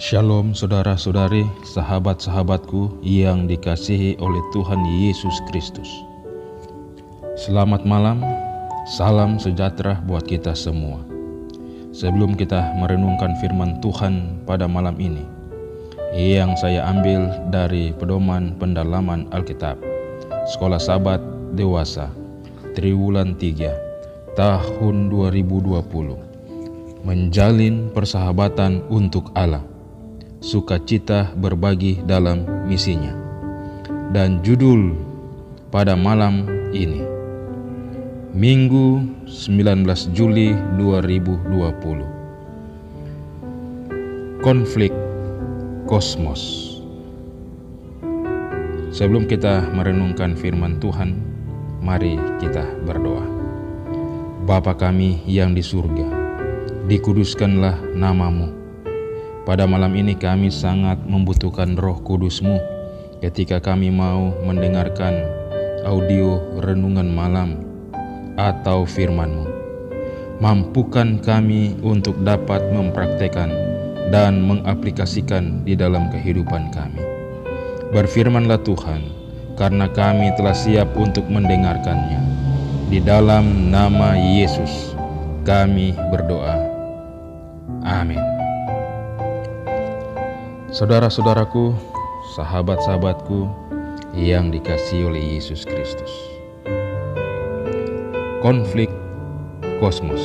Shalom saudara-saudari, sahabat-sahabatku yang dikasihi oleh Tuhan Yesus Kristus. Selamat malam, salam sejahtera buat kita semua. Sebelum kita merenungkan firman Tuhan pada malam ini, yang saya ambil dari pedoman pendalaman Alkitab, Sekolah Sabat Dewasa, Triwulan 3, tahun 2020. Menjalin persahabatan untuk Allah, sukacita berbagi dalam misinya. Dan judul pada malam ini, Minggu 19 Juli 2020, Konflik Kosmos. Sebelum kita merenungkan firman Tuhan, mari kita berdoa. Bapa kami yang di surga, dikuduskanlah nama-Mu. Pada malam ini kami sangat membutuhkan Roh Kudus-Mu ketika kami mau mendengarkan audio renungan malam atau firman-Mu. Mampukan kami untuk dapat mempraktekkan dan mengaplikasikan di dalam kehidupan kami. Berfirmanlah Tuhan, karena kami telah siap untuk mendengarkannya. Di dalam nama Yesus kami berdoa. Amin. Saudara-saudaraku, sahabat-sahabatku yang dikasihi oleh Yesus Kristus. Konflik kosmos.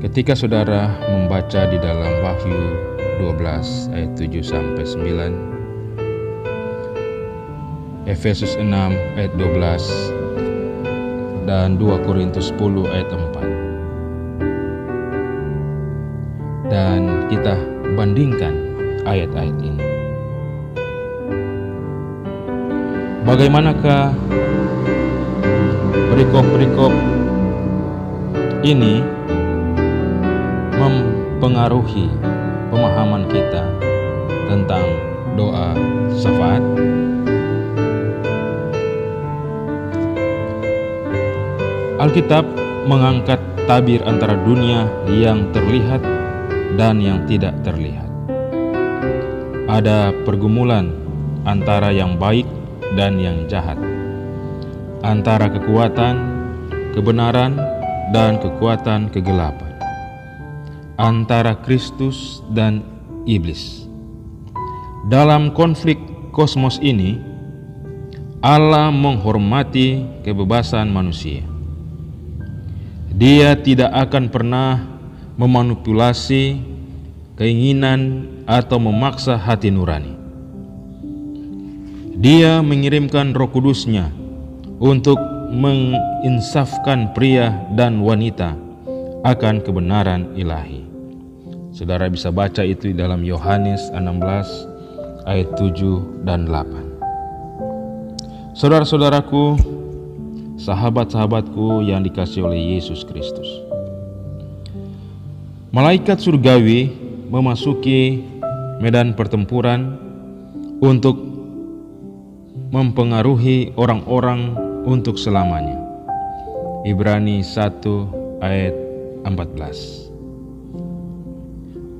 Ketika saudara membaca di dalam Wahyu 12 ayat 7 sampai 9, Efesus 6 ayat 12 dan 2 Korintus 10 ayat 4. Dan kita bandingkan ayat-ayat ini. Bagaimanakah perikop-perikop ini mempengaruhi pemahaman kita tentang doa syafaat? Alkitab mengangkat tabir antara dunia yang terlihat dan yang tidak terlihat. Ada pergumulan antara yang baik dan yang jahat, antara kekuatan, kebenaran, dan kekuatan kegelapan, antara Kristus dan iblis. Dalam konflik kosmos ini, Allah menghormati kebebasan manusia. Dia tidak akan pernah memanipulasi keinginan atau memaksa hati nurani. Dia mengirimkan Roh Kudus-Nya untuk menginsafkan pria dan wanita akan kebenaran ilahi. Saudara bisa baca itu di dalam Yohanes 16 ayat 7 dan 8. Saudara-saudaraku, sahabat-sahabatku yang dikasihi oleh Yesus Kristus. Malaikat surgawi memasuki medan pertempuran untuk mempengaruhi orang-orang untuk selamanya. Ibrani 1 ayat 14.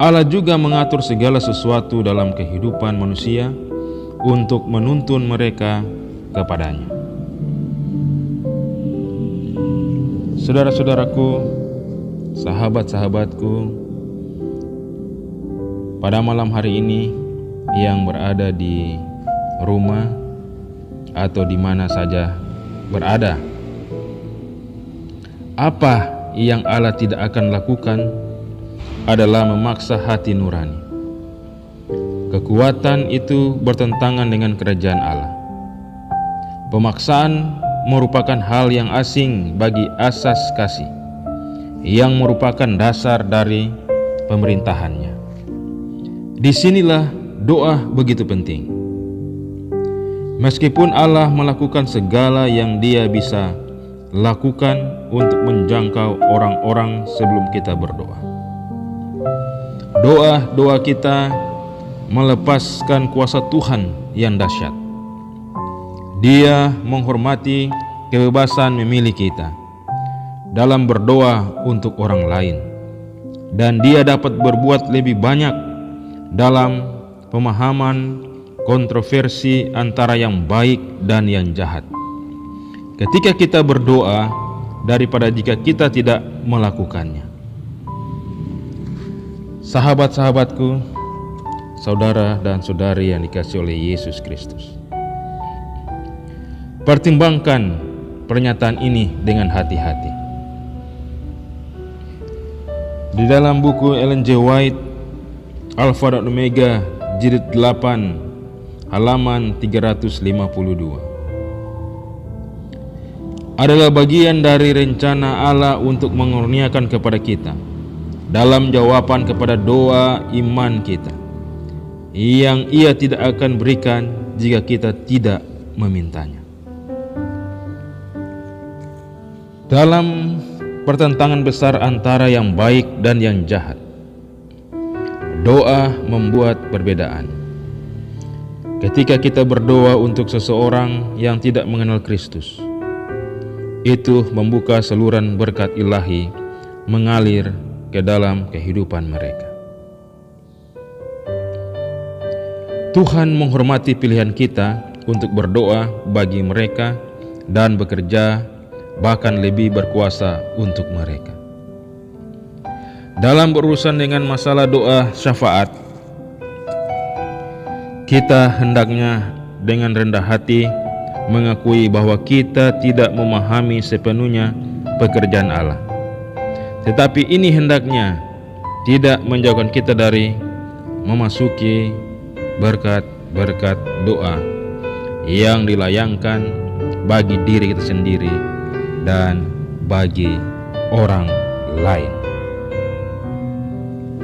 Allah juga mengatur segala sesuatu dalam kehidupan manusia untuk menuntun mereka kepadanya. Saudara-saudaraku, sahabat-sahabatku, pada malam hari ini yang berada di rumah atau di mana saja berada, apa yang Allah tidak akan lakukan adalah memaksa hati nurani. Kekuatan itu bertentangan dengan kerajaan Allah. Pemaksaan merupakan hal yang asing bagi asas kasih, yang merupakan dasar dari pemerintahannya. Disinilah doa begitu penting. Meskipun Allah melakukan segala yang Dia bisa lakukan untuk menjangkau orang-orang sebelum kita berdoa. Doa-doa kita melepaskan kuasa Tuhan yang dahsyat. Dia menghormati kebebasan memilih kita dalam berdoa untuk orang lain, dan dia dapat berbuat lebih banyak dalam pemahaman kontroversi antara yang baik dan yang jahat ketika kita berdoa daripada jika kita tidak melakukannya. Sahabat-sahabatku, saudara dan saudari yang dikasihi oleh Yesus Kristus, pertimbangkan pernyataan ini dengan hati-hati. Di dalam buku Ellen G. White, Alpha dan Omega, jilid 8, halaman 352, adalah bagian dari rencana Allah untuk mengurniakan kepada kita dalam jawaban kepada doa iman kita yang Ia tidak akan berikan jika kita tidak memintanya. Dalam pertentangan besar antara yang baik dan yang jahat, doa membuat perbedaan. Ketika kita berdoa untuk seseorang yang tidak mengenal Kristus, itu membuka saluran berkat ilahi mengalir ke dalam kehidupan mereka. Tuhan menghormati pilihan kita untuk berdoa bagi mereka dan bekerja bahkan lebih berkuasa untuk mereka. Dalam berurusan dengan masalah doa syafaat, kita hendaknya dengan rendah hati mengakui bahwa kita tidak memahami sepenuhnya pekerjaan Allah. Tetapi ini hendaknya tidak menjauhkan kita dari memasuki berkat-berkat doa yang dilayangkan bagi diri kita sendiri dan bagi orang lain.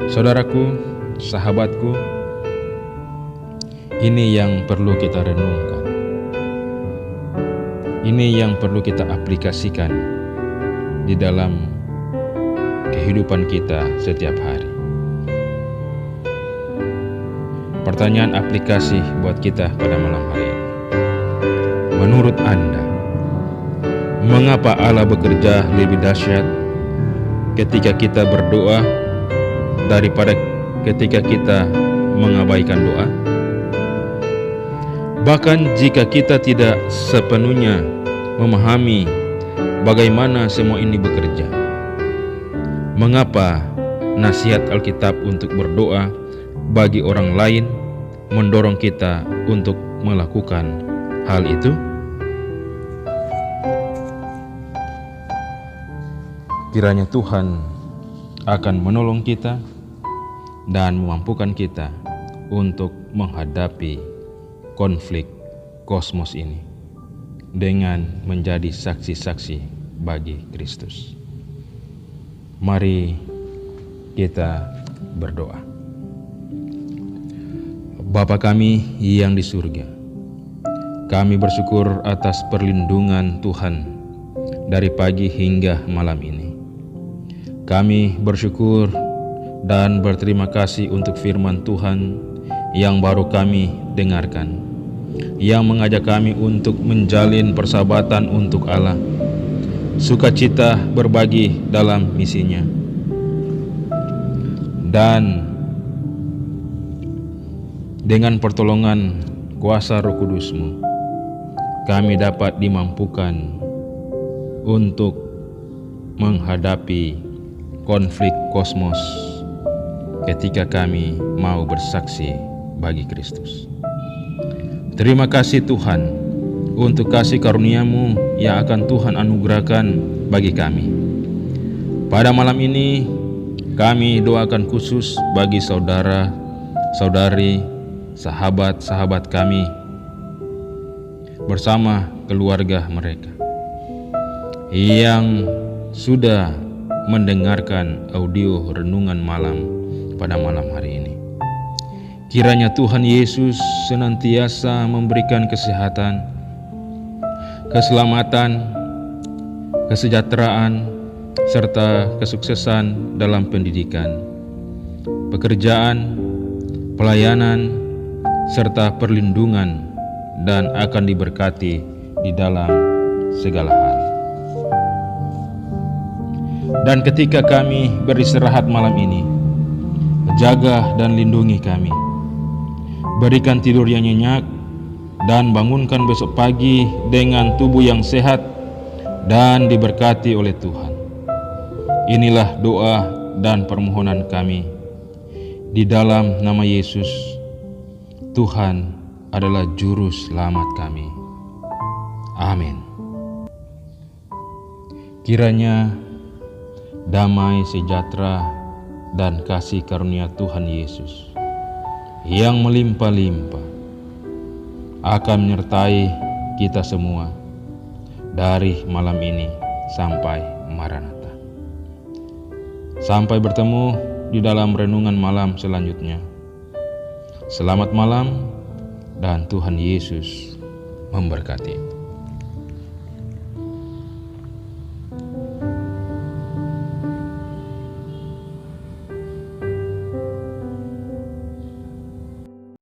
Saudaraku, sahabatku, ini yang perlu kita renungkan. Ini yang perlu kita aplikasikan di dalam kehidupan kita setiap hari. Pertanyaan aplikasi buat kita pada malam hari ini. Menurut Anda, mengapa Allah bekerja lebih dahsyat ketika kita berdoa daripada ketika kita mengabaikan doa? Bahkan jika kita tidak sepenuhnya memahami bagaimana semua ini bekerja, mengapa nasihat Alkitab untuk berdoa bagi orang lain mendorong kita untuk melakukan hal itu? Kiranya Tuhan akan menolong kita dan memampukan kita untuk menghadapi konflik kosmos ini dengan menjadi saksi-saksi bagi Kristus. Mari kita berdoa. Bapa kami yang di surga, kami bersyukur atas perlindungan Tuhan dari pagi hingga malam ini. Kami bersyukur dan berterima kasih untuk firman Tuhan yang baru kami dengarkan, yang mengajak kami untuk menjalin persahabatan untuk Allah, sukacita berbagi dalam misinya, dan dengan pertolongan kuasa Roh Kudus-Mu, kami dapat dimampukan untuk menghadapi konflik kosmos ketika kami mau bersaksi bagi Kristus. Terima kasih Tuhan untuk kasih karunia-Mu yang akan Tuhan anugerahkan bagi kami. Pada malam ini kami doakan khusus bagi saudara, saudari, sahabat-sahabat kami bersama keluarga mereka yang sudah mendengarkan audio renungan malam pada malam hari ini. Kiranya Tuhan Yesus senantiasa memberikan kesehatan, keselamatan, kesejahteraan, serta kesuksesan dalam pendidikan, pekerjaan, pelayanan, serta perlindungan, dan akan diberkati di dalam segala hal. Dan ketika kami beristirahat malam ini, jaga dan lindungi kami. Berikan tidur yang nyenyak, dan bangunkan besok pagi dengan tubuh yang sehat dan diberkati oleh Tuhan. Inilah doa dan permohonan kami. Di dalam nama Yesus, Tuhan adalah Juru Selamat kami. Amin. Kiranya damai sejahtera dan kasih karunia Tuhan Yesus yang melimpah-limpah akan menyertai kita semua dari malam ini sampai Maranatha. Sampai bertemu di dalam renungan malam selanjutnya. Selamat malam dan Tuhan Yesus memberkati.